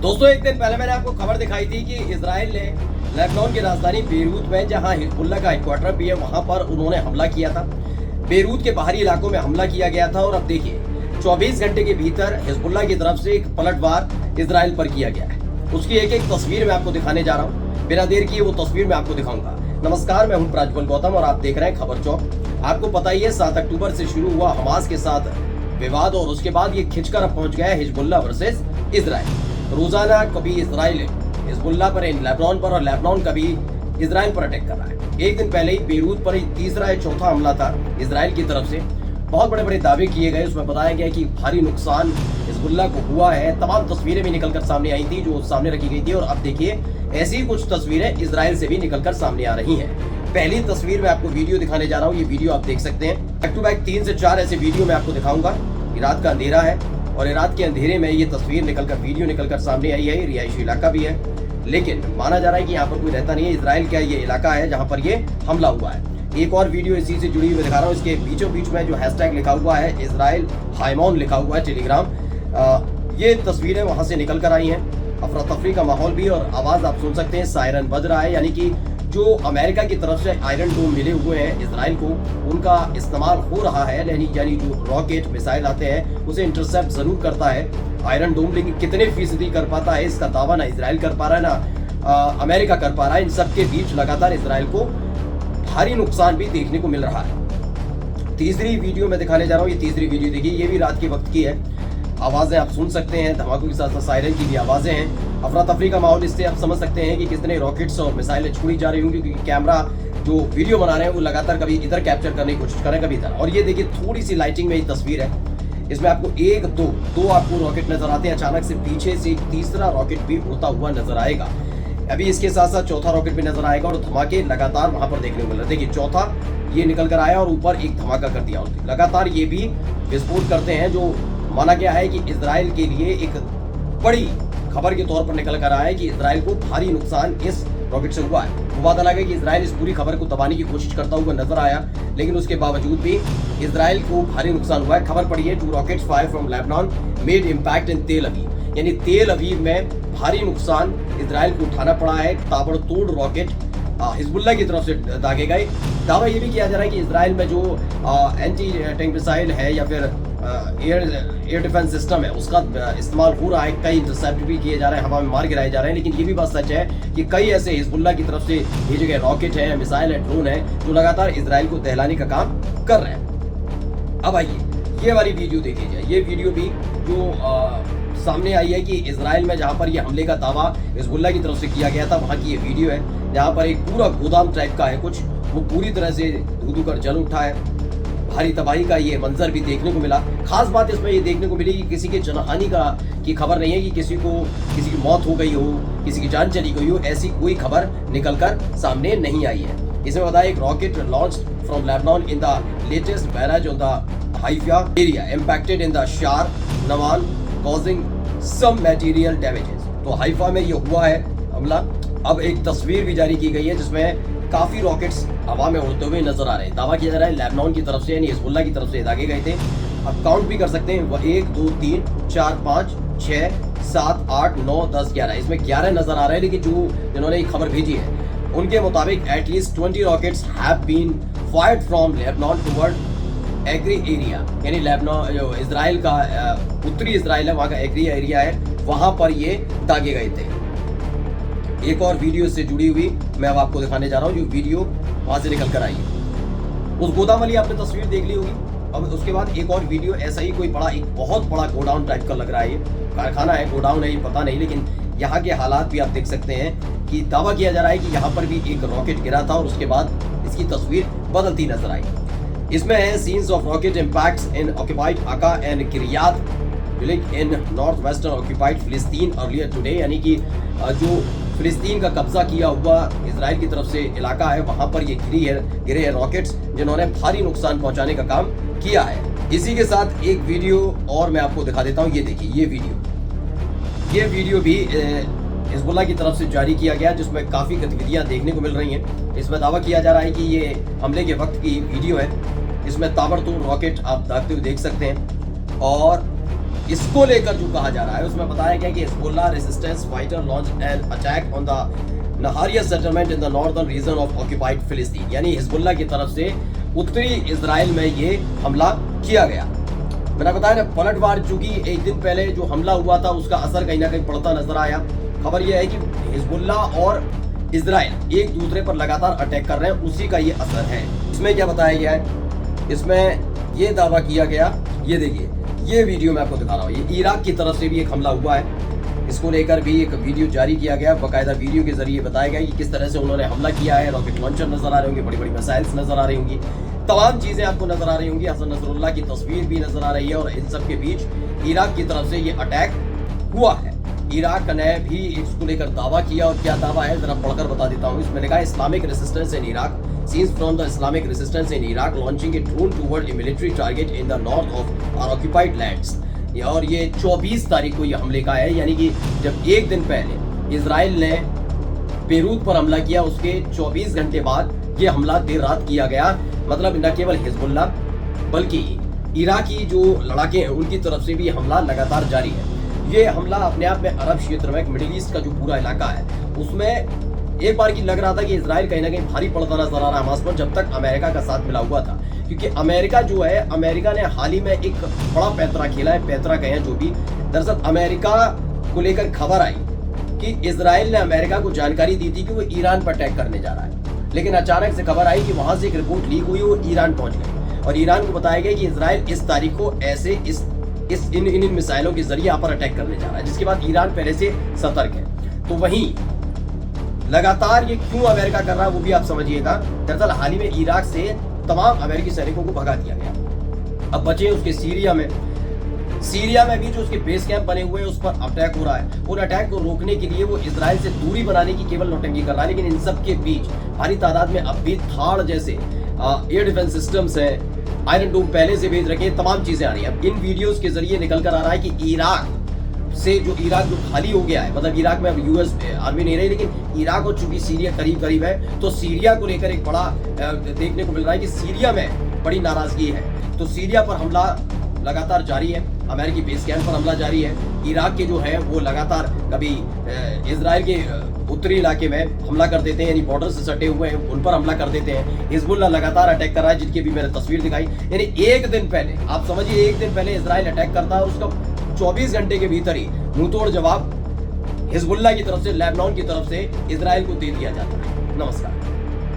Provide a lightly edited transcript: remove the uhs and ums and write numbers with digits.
दोस्तों एक दिन पहले मैंने आपको खबर दिखाई थी कि इजराइल ने लेबनान की राजधानी बेरूत में, जहां हिजबुल्लाह का हेडक्वार्टर भी है, वहां पर उन्होंने हमला किया था। बेरूत के बाहरी इलाकों में हमला किया गया था और अब देखिए 24 घंटे के भीतर हिजबुल्लाह की तरफ से एक पलटवार इजराइल पर किया गया है। उसकी एक एक तस्वीर मैं आपको दिखाने जा रहा हूँ। बिना देर किए वो तस्वीर मैं आपको दिखाऊंगा। नमस्कार, मैं हूँ प्राज्वल गौतम और आप देख रहे हैं खबर चौक। आपको पता ही है 7 अक्टूबर से शुरू हुआ हमास के साथ विवाद और उसके बाद ये खिंचकर अब पहुंच गया हिजबुल्लाह वर्सेस इजराइल। रोजाना कभी इजराइल हिजबुल्लाह पर, लेबनान पर, और लेबनान कभी इजराइल पर अटैक कर रहा है। एक दिन पहले ही बेरूत पर तीसरा या चौथा हमला था इजराइल की तरफ से। बहुत बड़े बड़े दावे किए गए, उसमें बताया गया कि भारी नुकसान हिजबुल्लाह को हुआ है। तमाम तस्वीरें भी निकलकर सामने आई थी जो सामने रखी गई थी, और अब देखिए ऐसी कुछ तस्वीरें इजराइल से भी निकलकर सामने आ रही हैं। पहली तस्वीर में आपको वीडियो दिखाने जा रहा हूँ। ये वीडियो आप देख सकते हैं। बैक टू बैक 3 से 4 ऐसे वीडियो मैं आपको दिखाऊंगा। रात का अंधेरा है और रात के अंधेरे में ये तस्वीर निकलकर, वीडियो निकलकर सामने आई है। रिहायशी इलाका भी है, लेकिन माना जा रहा है कि यहाँ पर कोई रहता नहीं है। इजराइल का ये इलाका है जहाँ पर ये हमला हुआ है। एक और वीडियो इसी से जुड़ी हुई दिखा रहा हूँ। इसके बीचों बीच में जो हैशटैग लिखा हुआ है इजराइल हाइमॉन लिखा हुआ है टेलीग्राम, ये तस्वीरें वहां से निकल कर आई हैं। अफरा तफरी का माहौल भी, और आवाज आप सुन सकते हैं, सायरन बज रहा है। यानी कि जो अमेरिका की तरफ से आयरन डोम मिले हुए हैं इजराइल को, उनका इस्तेमाल हो रहा है। यानी जो रॉकेट मिसाइल आते हैं उसे इंटरसेप्ट जरूर करता है आयरन डोम, लेकिन कितने फीसदी कर पाता है इसका दावा ना इजराइल कर पा रहा है ना अमेरिका कर पा रहा है। इन सबके बीच लगातार इजराइल को भारी नुकसान भी देखने को मिल रहा है। तीसरी वीडियो में दिखाने जा रहा हूँ। ये तीसरी वीडियो देखिए, ये भी रात के वक्त की है। आवाजें आप सुन सकते हैं, धमाकों के साथ साथ सायरन की भी आवाजें हैं। अफरा तफरी का माहौल, इससे आप समझ सकते हैं कि कितने रॉकेट्स और मिसाइलें छोड़ी जा रही होंगी, क्योंकि कैमरा जो वीडियो बना रहे हैं वो लगातार कभी इधर कैप्चर करने की कोशिश करें, कभी इधर। और ये देखिए थोड़ी सी लाइटिंग में ये तस्वीर है। इसमें आपको दो आपको रॉकेट नजर आते हैं। अचानक से पीछे से तीसरा रॉकेट भी उड़ता हुआ नजर आएगा। अभी इसके साथ साथ चौथा रॉकेट भी नजर आएगा, और धमाके लगातार वहां पर देखने को मिल रहे हैं। देखिए चौथा ये निकल कर आया और ऊपर एक धमाका कर दिया। लगातार ये भी विस्फोट करते हैं, जो माना गया है कि इजराइल के लिए एक बड़ी खबर के तौर पर निकल कर आया है कि इजराइल को भारी नुकसान इस रॉकेट से हुआ है। वो बात अलग है कि इजराइल इस पूरी खबर को दबाने की कोशिश करता हुआ नजर आया, लेकिन उसके बावजूद भी इजराइल को भारी नुकसान हुआ है। खबर पड़ी है, 2 rockets fire from Lebanon made impact in तेल अवीव। यानी तेल अवीव में भारी नुकसान इजराइल को उठाना पड़ा है। ताबड़तोड़ रॉकेट हिजबुल्लाह की तरफ से दागे गए। दावा ये भी किया जा रहा है कि इजराइल में जो एंटी टैंक मिसाइल है या फिर एयर डिफेंस सिस्टम है उसका इस्तेमाल हो रहा है। कई इंटरसेप्ट भी किए जा रहे हैं, हवा में मार गिराए जा रहे हैं। लेकिन ये भी बात सच है कि कई ऐसे हिजबुल्लाह की तरफ से भेजे गए रॉकेट है, मिसाइल है, ड्रोन है, जो लगातार इजराइल को दहलाने का काम कर रहे हैं। अब आइए ये वाली वीडियो देख लीजिए। ये वीडियो भी जो सामने आई है कि इजराइल में जहां पर ये हमले का दावा हिजबुल्लाह की तरफ से किया गया था, वहां की ये वीडियो है जहां पर एक पूरा गोदाम टाइप का है कुछ, वो पूरी तरह से धू कर जल उठा है। भारी तबाही का ये मंजर भी देखने को मिला। खास बात इसमें ये देखने को मिली कि किसी के जनहानि की खबर नहीं है, कि किसी की मौत हो गई हो, किसी की जान चली गई हो, ऐसी कोई खबर निकलकर सामने नहीं आई है। इसमें बताया एक rocket launch from Lebanon in the latest barrage on the Haifa area impacted in the शार नवान कॉजिंग सम मटेरियल डैमेजेस। तो हाइफा में ये हुआ है हमला। अब एक तस्वीर भी जारी की गई है जिसमें काफी रॉकेट्स हवा में उड़ते हुए नजर आ रहे हैं। दावा किया जा रहा है लेबनान की तरफ से, यानी हिजबुल्लाह की तरफ से दागे गए थे। अब काउंट भी कर सकते हैं, 1 2 3 4 5 6 7 8 9 10 11। इसमें 11 नजर आ रहे हैं, लेकिन जिन्होंने ये खबर भेजी है उनके मुताबिक at least 20 rockets have been fired from Lebanon toward एग्री एरिया। यानी लेबनान जो इजराइल का उत्तरी इजराइल है, वहाँ का एग्री एरिया है, वहां पर ये दागे गए थे। एक और वीडियो से जुड़ी हुई मैं अब आपको दिखाने जा रहा हूँ, जो वीडियो वहां से निकल कर आई है। उस गोदाम वाली आपने तस्वीर देख ली होगी। अब उसके बाद एक और वीडियो ऐसा ही कोई बड़ा, एक बहुत बड़ा गोडाउन टाइप का लग रहा है। ये कारखाना है, गोडाउन है, ये पता नहीं, लेकिन यहाँ के हालात भी आप देख सकते हैं कि दावा किया जा रहा है कि यहाँ पर भी एक रॉकेट गिरा था और उसके बाद इसकी तस्वीर बदलती नजर आई। इसमें है scenes of rocket impacts in occupied Aka and किरियात in north western occupied फिलिस्तीन अर्लियर टुडे। यानी कि जो फिलिस्तीन का कब्जा किया हुआ इजराइल की तरफ से इलाका है, वहां पर ये गिरे हैं रॉकेट्स, जिन्होंने भारी नुकसान पहुंचाने का काम किया है। इसी के साथ एक वीडियो और मैं आपको दिखा देता हूं। ये देखिए ये वीडियो भी हिजबुल्लाह की तरफ से जारी किया गया, जिसमें काफी गतिविधियां देखने को मिल रही हैं। इसमें दावा किया जा रहा है कि ये हमले के वक्त की वीडियो है। इसमें ताबड़तोड़ रॉकेट आप दागते हुए देख सकते हैं, और इसको लेकर जो कहा जा रहा है उसमें बताया गया कि Hezbollah resistance fighter launch an attack on the Nahariya settlement in the northern region of occupied फिलिस्तीन, यानी हिजबुल्लाह की तरफ से उत्तरी इजराइल में ये हमला किया गया। मैंने बताया ना, पलटवार चूंकि एक दिन पहले जो हमला हुआ था उसका असर कहीं ना कहीं पड़ता नजर आया। खबर यह है कि हिजबुल्लाह और इजराइल एक दूसरे पर लगातार अटैक कर रहे हैं, उसी का ये असर है। इसमें क्या बताया गया है, इसमें ये दावा किया गया, ये देखिए ये वीडियो मैं आपको दिखा रहा हूँ, ये इराक की तरफ से भी एक हमला हुआ है। इसको लेकर भी एक वीडियो जारी किया गया, बाकायदा वीडियो के जरिए बताया गया कि किस तरह से उन्होंने हमला किया है। रॉकेट लॉन्चर नजर आ रहे होंगे, बड़ी बड़ी मिसाइल्स नजर आ रही होंगी, तमाम चीजें आपको नजर आ रही होंगी। हसन नसरुल्लाह की तस्वीर भी नजर आ रही है और इन सब के बीच इराक की तरफ से ये अटैक हुआ है। इराक ने भी इसको लेकर दावा किया, और क्या दावा है जरा पढ़कर बता देता हूँ। इसमें लिखा है Islamic resistance in Iraq scenes from the Islamic resistance in Iraq launching a drone toward a military target in the north of our occupied lands. और ये 24 तारीख को ये हमले का है, यानी कि जब एक दिन पहले इजराइल ने बेरूत पर हमला किया उसके 24 घंटे बाद ये हमला देर रात किया गया। मतलब न केवल हिजबुल्लाह बल्कि इराकी जो लड़ाके हैं उनकी तरफ से भी हमला लगातार जारी है। ये हमला अपने आप में अरब क्षेत्र में, मिडिल ईस्ट का जो पूरा इलाका है उसमें एक बार की लग रहा था कि इजराइल कहीं ना कहीं भारी पड़ता नजर आ रहा है हमास पर, जब तक अमेरिका का साथ मिला हुआ था। क्योंकि अमेरिका जो है, अमेरिका ने हाल ही में एक बड़ा पैंतरा खेला है, पैंतरा कहें जो भी। दरअसल अमेरिका को लेकर खबर आई कि इजराइल ने अमेरिका को जानकारी दी थी कि वो ईरान पर अटैक करने जा रहा है, लेकिन अचानक से खबर आई कि वहां से एक रिपोर्ट लीक हुई, वो ईरान पहुंच गई और ईरान को बताया गया कि इजराइल इस तारीख को ऐसे इन मिसाइलों के जरिए यहाँ पर अटैक करने जा रहा है, जिसके बाद ईरान पहले से सतर्क है। तो वहीं लगातार ये क्यों अमेरिका कर रहा है वो भी आप समझिएगा। दरअसल हाल ही में इराक से तमाम अमेरिकी सैनिकों को भगा दिया गया, अब बचे उसके सीरिया में भी जो उसके बेस कैंप बने हुए हैं उस पर अटैक हो रहा है। उन अटैक को रोकने के लिए वो इजराइल से दूरी बनाने की केवल नौटंकी कर रहा है, लेकिन इन सब के बीच भारी तादाद में अब भी थाड़ जैसे एयर डिफेंस सिस्टम्स है, आयरन डोम पहले से भेज रखे, तमाम चीजें आ रही है। अब इन वीडियोस के जरिए निकल कर आ रहा है कि इराक जो खाली हो गया है, मतलब इराक में अब यूएस आर्मी नहीं रही, लेकिन इराक और चूंकि सीरिया करीब करीब है, तो सीरिया को लेकर एक बड़ा देखने को मिल रहा है कि सीरिया में बड़ी नाराजगी है। तो सीरिया पर हमला लगातार जारी है, अमेरिकी बेस कैंप पर हमला जारी है। इराक के जो है वो लगातार कभी इजराइल के उत्तरी इलाके में हमला कर देते हैं, यानी बॉर्डर से सटे हुए हैं उन पर हमला कर देते हैं। हिजबुल्लाह लगातार अटैक कर रहा है, जिनकी भी मैंने तस्वीर दिखाई। यानी एक दिन पहले, आप समझिए एक दिन पहले इजराइल अटैक करता है और उसका 24 घंटे के भीतर ही मुंहतोड़ जवाब हिजबुल्लाह की तरफ से, लेबनान की तरफ से इजराइल को दे दिया जाता है। नमस्कार।